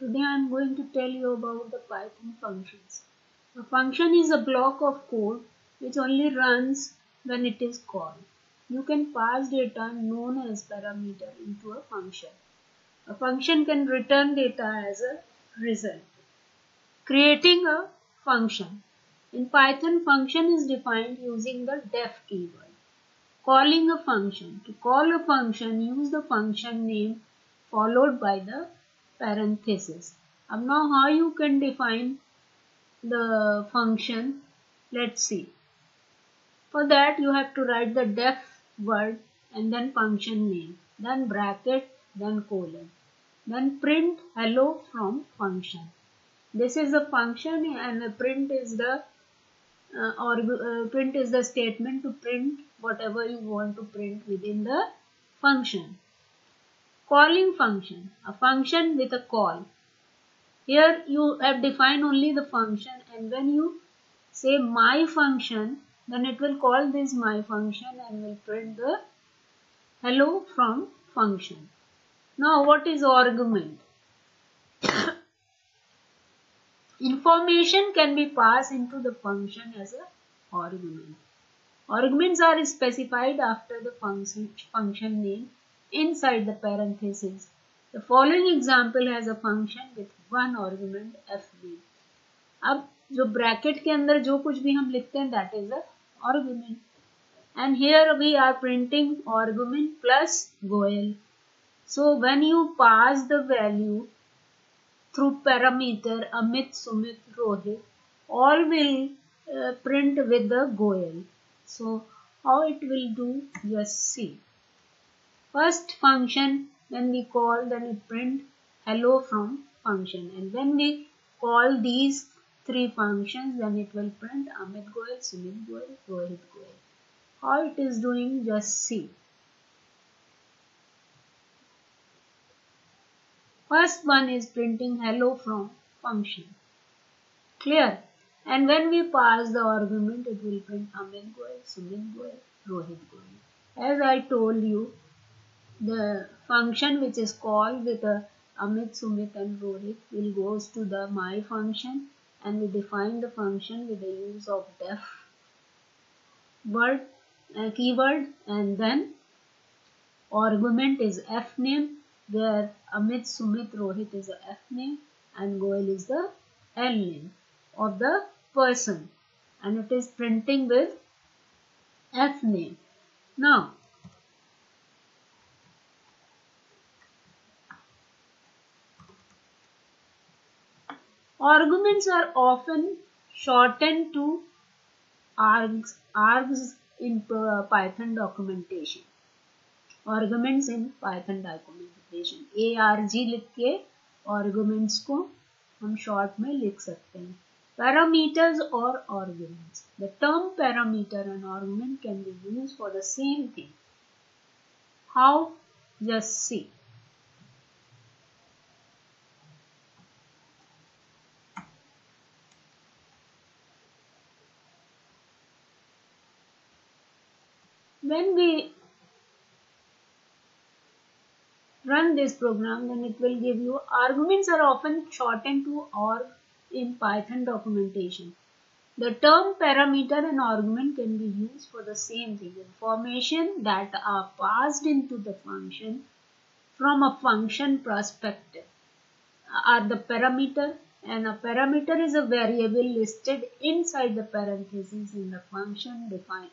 Today I am going to tell you about the Python functions. A function is a block of code which only runs when it is called. You can pass data known as parameter into a function. A function can return data as a result. Creating a function. In Python, function is defined using the def keyword. Calling a function. To call a function, use the function name followed by the parenthesis. Now how you can define the function? Let's see. For that you have to write the def word and then function name, then bracket, then colon. Then print hello from function. This is a function and a print is the print is the statement to print whatever you want to print within the function. Calling function, a function with a call. Here you have defined only the function, and when you say my function, then it will call this my function and will print the hello from function. Now what is argument? Information can be passed into the function as a argument. Arguments are specified after the function name inside the parenthesis. The following example has a function with one argument fb. अब जो bracket के अंदर जो कुछ भी हम लिखते हैं that is a argument. And here we are printing argument plus goal. So when you pass the value through parameter Amit, Sumit, Rohit, all will print with the goal. So how it will do, just see. First function when we call, then it print hello from function, and when we call these three functions, then it will print Amit Goel, Sumit Goel, Rohit Goel. How it is doing, just see. First one is printing hello from function. Clear? And when we pass the argument, it will print Amit Goel, Sumit Goel, Rohit Goel. As I told you, the function which is called with Amit, Sumit and Rohit will goes to the my function, and we define the function with the use of def word keyword, and then argument is f name, where Amit, Sumit, Rohit is the f name and Goel is the l name of the person, and it is printing with f name. Now arguments are often shortened to args in Python documentation. Arguments in Python documentation. ARG लिख के arguments को हम short में लिख सकते हैं. Parameters or arguments. The term parameter and argument can be used for the same thing. How? Just see. When we run this program, then it will give you arguments are often shortened to org in Python documentation. The term parameter and argument can be used for the same thing. Information that are passed into the function from a function perspective are the parameter, and a parameter is a variable listed inside the parentheses in the function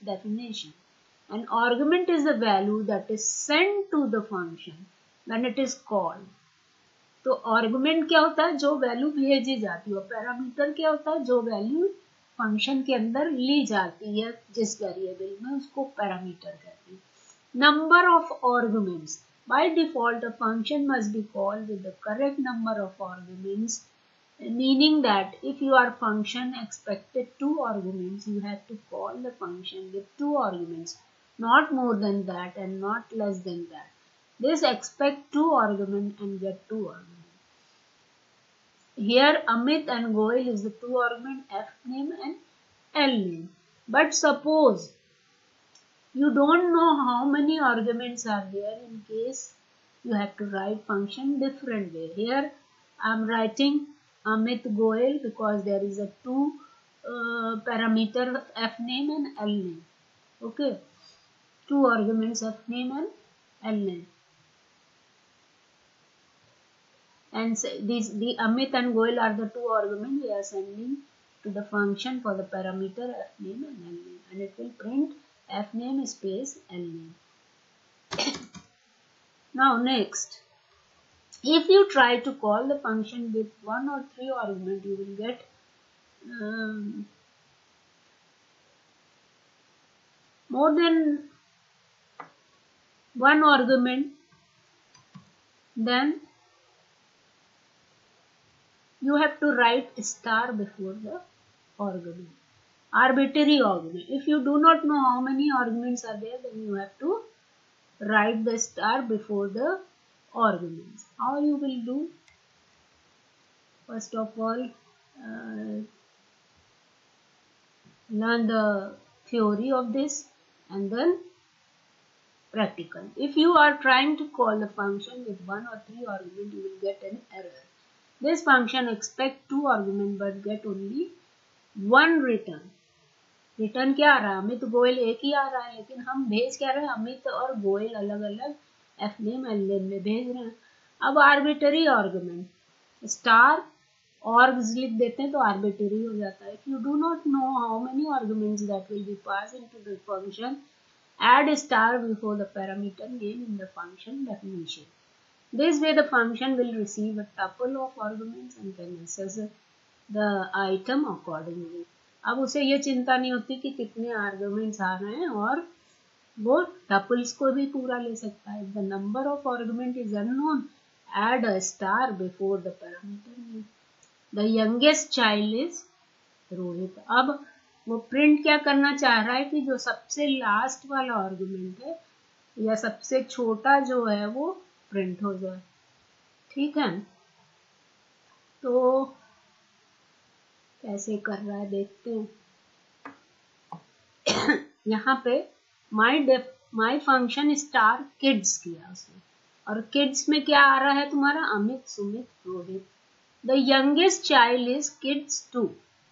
definition. An argument is the value that is sent to the function when it is called. तो argument क्या होता है, जो value भेजी जाती है. Parameter क्या होता है, जो वैल्यू फंक्शन के अंदर ली जाती है जिस वेरिएबल में, उसको पैरामीटर कहते हैं. Number of arguments. By default a function must be called with the correct number of arguments, meaning that if your function expected 2 arguments, you have to call the function with 2 arguments, not more than that and not less than that. This expect 2 arguments and get 2 arguments. Here Amit and Goel is the 2 argument f name and l name. But suppose you don't know how many arguments are there, in case you have to write function different way. Here I'm writing Amit Goel because there is a two parameter F name and L name. Okay, two arguments F name and L name. And the Amit and Goel are the two arguments we are sending to the function for the parameter F name and L name, and it will print F name space L name. Now next, if you try to call the function with one or three arguments, you will get more than one argument, then you have to write star before the argument. Arbitrary argument. If you do not know how many arguments are there, then you have to write the star before the arguments. How you will do? First of all, learn the theory of this and then practical. If you are trying to call the function with one or three arguments, you will get an error. This function expect two arguments but get only one return. Return क्या आ रहा है? अमित गोयल एक ही आ रहा है, लेकिन हम भेज क्या रहे हैं? अमित और गोयल अलग अलग एफ नेम एल नेम में भेज रहे हैं. अब आर्बिटरी आर्गुमेंट स्टार ऑर्ग्स लिख देते हैं तो आर्बिटरी हो जाता है. If you do not know how many arguments that will be pass into the function, add a star before the parameter name in the function definition. This way the function will receive a tuple of arguments and can access the item accordingly. अब उसे ये चिंता नहीं होती कि कितने arguments आ रहे हैं और वो टपल्स को भी पूरा ले सकता है. The number of argument is unknown, add a star before the parameter name. The youngest child is Rohit. अब वो प्रिंट क्या करना चाह रहा है कि जो सबसे लास्ट वाला आर्गुमेंट है या सबसे छोटा जो है वो प्रिंट हो जाए. ठीक है, तो कैसे कर रहा है देखते हैं. यहाँ पे माई फंक्शन स्टार किड्स किया उसने, और किड्स में क्या आ रहा है तुम्हारा? Amit, Sumit, Rohit. The youngest child is kids 2.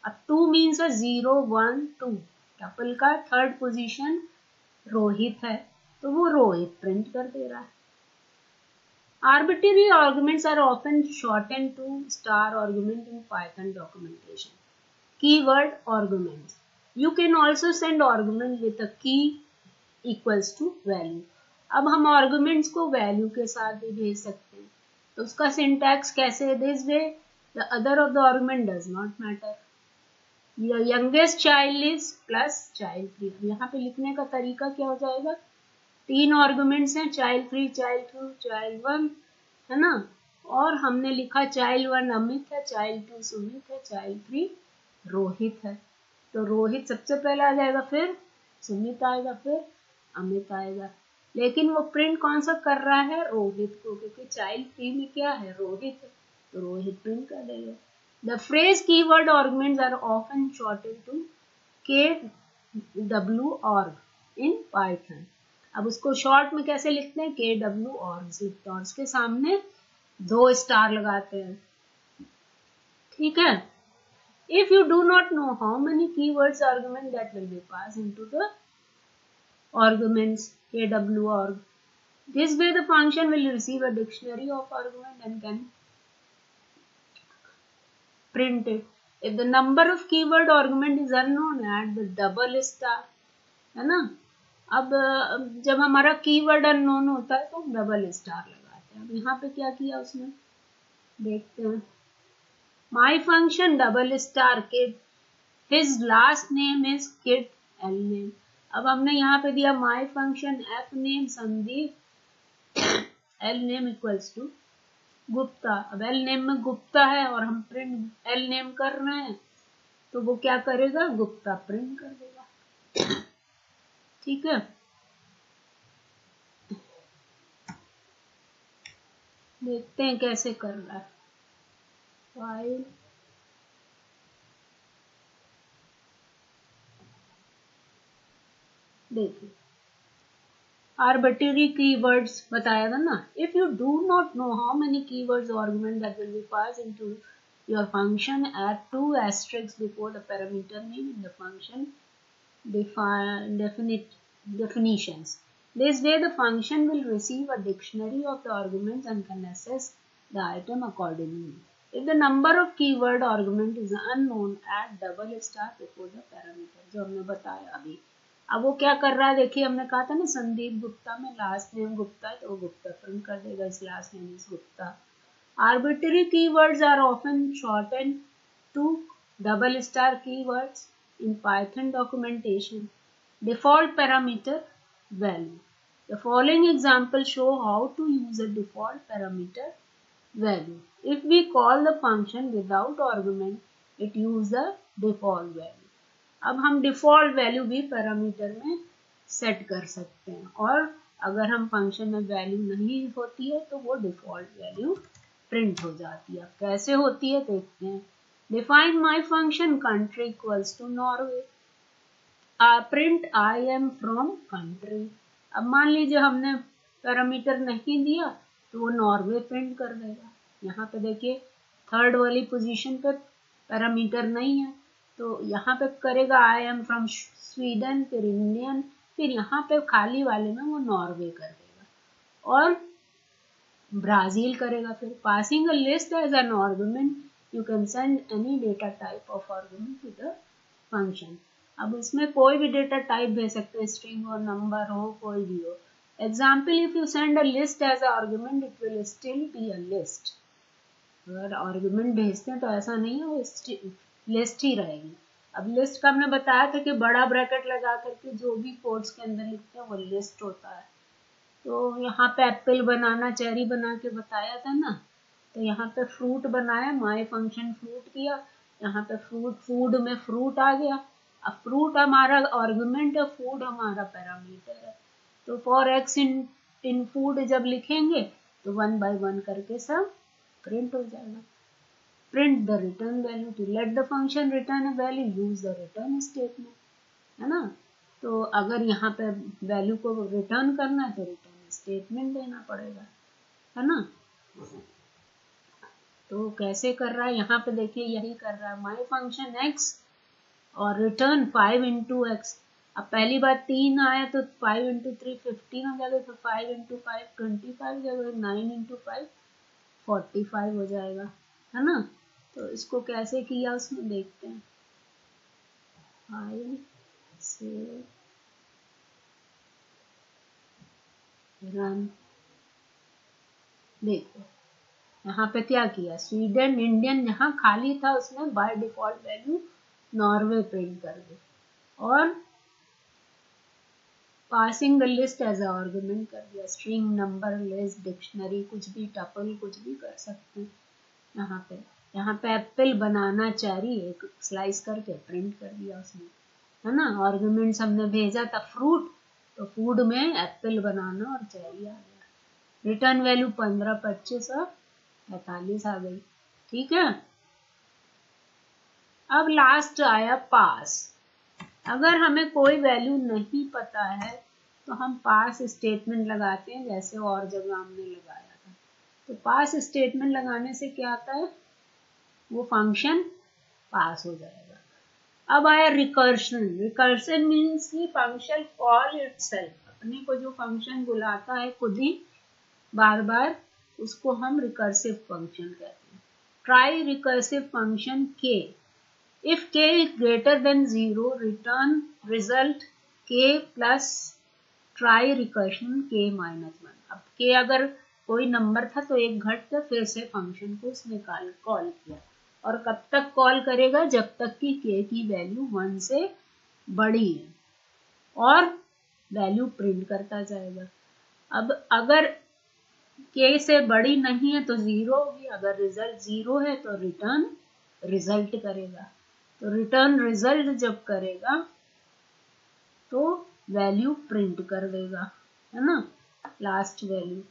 अब 2 मीन्स 0 1 2. टपल का थर्ड पोजीशन रोहित है तो वो रोहित प्रिंट कर दे रहा है. Arbitrary arguments are often shortened to star argument in Python documentation. Keyword arguments. You can also send argument with a key equals to value. अब हम arguments को value के साथ भी भेज सकते हैं. तो उसका syntax कैसे है? This way the other of the argument does not matter. The youngest child is plus child 3. अब यहाँ पे लिखने का तरीका क्या हो जाएगा? 3 आर्गुमेंट्स हैं, चाइल्ड 3, चाइल्ड 2, चाइल्ड 1, है ना. और हमने लिखा चाइल्ड 1 अमित है, चाइल्ड 2 सुमित है, चाइल्ड 3 रोहित है. तो रोहित सबसे पहले आ जाएगा, फिर सुमित आएगा, फिर अमित आएगा. लेकिन वो प्रिंट कौन सा कर रहा है? रोहित को, क्योंकि चाइल्ड 3 में क्या है? रोहित है, तो रोहित प्रिंट कर देगा. The phrase keyword arguments are often shorted to KW arg in Python. अब उसको शॉर्ट में कैसे लिखते हैं? KW args लिखते हैं और उसके सामने 2 स्टार लगाते हैं. ठीक है. If you do not know how many keywords argument that will be passed into the arguments KW arg, this way the function will receive a dictionary of argument and can print it. If the number of keyword argument is unknown, add the double star. है ना. अब जब हमारा keyword unknown होता है तो हम double star लगाते हैं. अब यहाँ पे क्या किया उसने, देखते हैं. My function double star kid, his last name is kid l name. अब हमने यहाँ पे दिया my function f name Sandeep, l name equals to Gupta. अब एल नेम में गुप्ता है और हम प्रिंट एल नेम कर रहे हैं, तो वो क्या करेगा? गुप्ता प्रिंट कर देगा. ठीक है. देखते हैं कैसे कर रहा है. फाइल, देखिए आर्बिट्ररी कीवर्ड्स बताया था ना. If you do not know how many keywords or argument that will be passed into your function, add 2 asterisks before the parameter name in the function definitions. This way the function will receive a dictionary of the arguments and can assess the item accordingly. If the number of keyword argument is unknown, add double star before the parameter. जो हमने बताया अभी. अब वो क्या कर रहा है देखिए, हमने कहा था ना संदीप गुप्ता में लास्ट नेम गुप्ता है तो वो गुप्ता प्रिंट कर देगा, इस last name is Gupta. Arbitrary keywords are often shortened to double star keywords in Python documentation. Default parameter value. The following examples show how to use a default parameter value. If we call the function without argument, it uses the default value. अब हम default value भी parameter में set कर सकते हैं, और अगर हम फंक्शन में वैल्यू नहीं होती है तो वो डिफॉल्ट वैल्यू प्रिंट हो जाती है. अब कैसे होती है देखते हैं. Define my function country equals to Norway. Print I am from country. अब मान लीजिए हमने पैरामीटर नहीं दिया तो वो नॉर्वे प्रिंट कर देगा. यहाँ पे देखिए थर्ड वाली पोजीशन पे पैरामीटर नहीं है तो यहाँ पे करेगा आई एम फ्रॉम स्वीडन, फिर इंडियन, फिर यहाँ पे खाली वाले में वो नॉर्वे कर देगा और ब्राजील करेगा. फिर passing a list as an argument, you can send any data type of argument to the function. अब इसमें कोई भी डेटा टाइप भेज सकते हैं, स्ट्रिंग हो, नंबर हो, कोई भी हो. Example, if you send a list as argument it will still be a list. अगर आर्गुमेंट भेजते हैं तो ऐसा नहीं है, वो लिस्ट ही रहेगी. अब लिस्ट का हमने बताया था कि बड़ा ब्रैकेट लगा करके जो भी कोड्स के अंदर लिखते हैं वो लिस्ट होता है. तो यहाँ पे एप्पल बनाना, चेरी बना के बताया था ना, तो यहाँ पे फ्रूट बनाया, माय फंक्शन फ्रूट किया, यहाँ पे फ्रूट, फूड में फ्रूट आ गया. अब फ्रूट हमारा आर्गुमेंट है, फूड हमारा पैरामीटर है. तो फॉर एक्स इन फूड जब लिखेंगे तो 1 by 1 करके सब प्रिंट हो जाएगा. Print the return value. To let the function return a value, use the return statement, है ना. तो अगर यहाँ पे वैल्यू को रिटर्न करना है तो रिटर्न स्टेटमेंट देना पड़ेगा, है ना. तो कैसे कर रहा है यहाँ पे देखिए, यही कर रहा है. माई फंक्शन एक्स और रिटर्न 5 into x. अब पहली बार 3 आया तो 5 into 3 15 हो जाएगा, फिर 5 into 5 25 हो जाएगा, 9 into 5 45 हो जाएगा, है ना. तो इसको कैसे किया उसमें देखते हैं. फाइल से रन. देखो यहाँ पे क्या किया, स्वीडन, इंडियन जहाँ खाली था उसने by default value Norway print कर दी और passing the list as argument कर दिया. स्ट्रिंग, नंबर, लिस्ट, डिक्शनरी, कुछ भी, टपल, कुछ भी कर सकते हैं. यहाँ पे एप्पल, बनाना, चेरी एक स्लाइस करके प्रिंट कर दिया उसने, है ना. आर्गुमेंट्स हमने भेजा था फ्रूट, तो फूड में एप्पल, बनाना और चेरी आ गया. रिटर्न वैल्यू 15, 25 और 45 आ गई. ठीक है. अब लास्ट आया पास. अगर हमें कोई वैल्यू नहीं पता है तो हम पास स्टेटमेंट लगाते हैं, जैसे और जगह हमने लगाया था. तो पास स्टेटमेंट लगाने से क्या आता है, वो फंक्शन पास हो जाएगा. अब आया रिकर्शन. रिकर्शन मीन्स कि फंक्शन कॉल इटसेल्फ, अपने को जो फंक्शन बुलाता है खुद ही बार बार, उसको हम रिकर्सिव फंक्शन कहते हैं. ट्राई रिकर्सिव फंक्शन के. If k is greater than 0, return result k plus try recursion k minus 1. अब k अगर कोई नंबर था तो एक घट के फिर से फंक्शन को उसने कॉल किया, और कब तक कॉल करेगा, जब तक कि k की वैल्यू 1 से बड़ी है, और वैल्यू प्रिंट करता जाएगा. अब अगर k से बड़ी नहीं है तो 0 होगी, अगर रिजल्ट 0 है तो रिटर्न रिजल्ट करेगा. तो रिटर्न रिजल्ट जब करेगा तो वैल्यू प्रिंट कर देगा, है ना, लास्ट वैल्यू.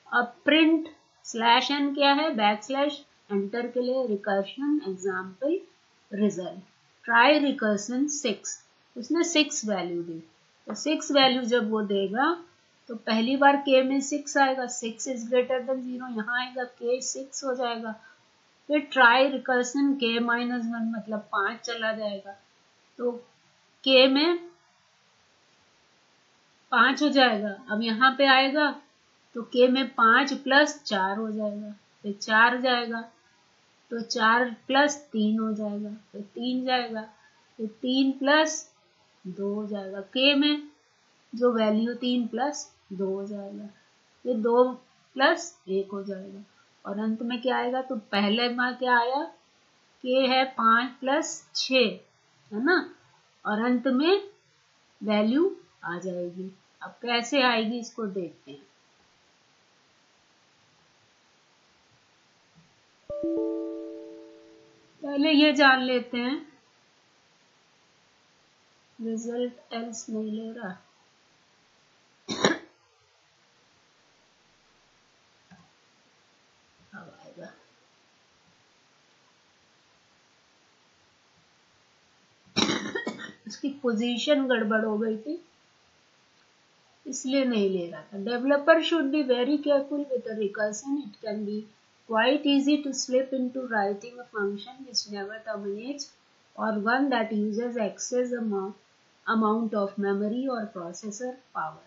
अब प्रिंट /n क्या है, बैकस्लैश एंटर के लिए recursion example result. Try recursion 6, उसने 6 वैल्यू दी, तो 6 वैल्यू जब वो देगा तो पहली बार k में 6 आएगा, 6 इज ग्रेटर देन 0, यहाँ आएगा k 6 हो जाएगा। फिर ट्राई रिकर्सन k -1 मतलब 5 चला जाएगा, तो k में 5 हो जाएगा। अब यहाँ पे आएगा तो k में 5 + 4 हो जाएगा, फिर 4 जाएगा तो 4 + 3 हो जाएगा, फिर 3 जाएगा, फिर 3 + 2 हो जाएगा। k में जो वैल्यू 3 + 2 हो जाएगा, फिर 2 + 1 हो जाएगा, और अंत में क्या आएगा, तो पहले में क्या आया, k है 5 + 6 है ना, और अंत में वैल्यू आ जाएगी। अब कैसे आएगी इसको देखते हैं। पहले ये जान लेते हैं, रिजल्ट एल्स नहीं ले रहा, अब आएगा। इसकी पोजीशन गड़बड़ हो गई थी, इसलिए नहीं ले रहा था। Developer should be very careful with the recursion. It can be quite easy to slip into writing a function which never terminates, or one that uses excess amount of memory or processor power.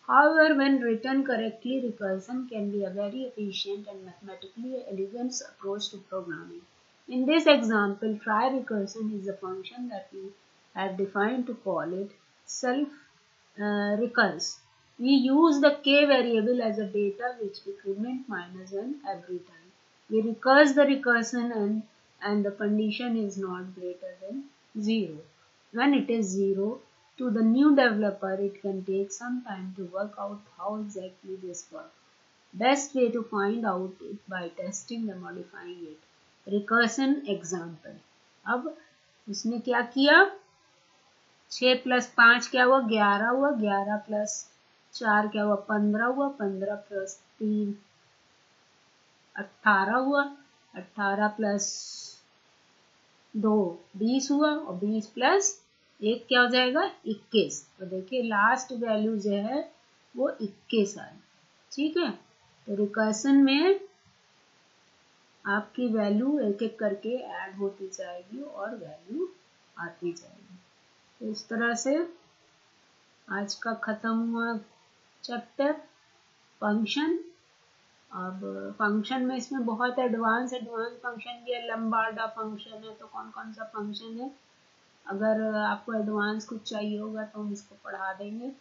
However, when written correctly, recursion can be a very efficient and mathematically elegant approach to programming. In this example, try recursion is a function that we have defined to call it self recurse. We use the k variable as a data which increment -1 every time. We recurse the recursion and the condition is not greater than 0. When it is 0, to the new developer it can take some time to work out how exactly this works. Best way to find out it by testing and modifying it. Recursion example. अब उसने क्या किया, 6 + 5 क्या हुआ, 11 हुआ, 11 + 4 क्या हुआ, 15 हुआ, 15 + 3 18 हुआ, 18 + 2 20 हुआ, और 20 + 1 क्या हो जाएगा, 21। तो देखिए लास्ट वैल्यू जो है वो 21 आई। ठीक है, तो रिकर्सन में आपकी वैल्यू एक एक करके ऐड होती जाएगी और वैल्यू आती जाएगी। तो इस तरह से आज का खत्म हुआ चैप्टर फंक्शन। अब फंक्शन में इसमें बहुत एडवांस फंक्शन भी है, लंबार्डा फंक्शन है, तो कौन कौन सा फंक्शन है, अगर आपको एडवांस कुछ चाहिए होगा तो हम इसको पढ़ा देंगे।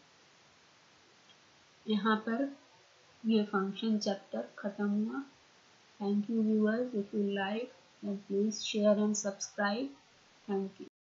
यहाँ पर ये फंक्शन चैप्टर खत्म हुआ। Thank you viewers, if you like then please share and subscribe. Thank you.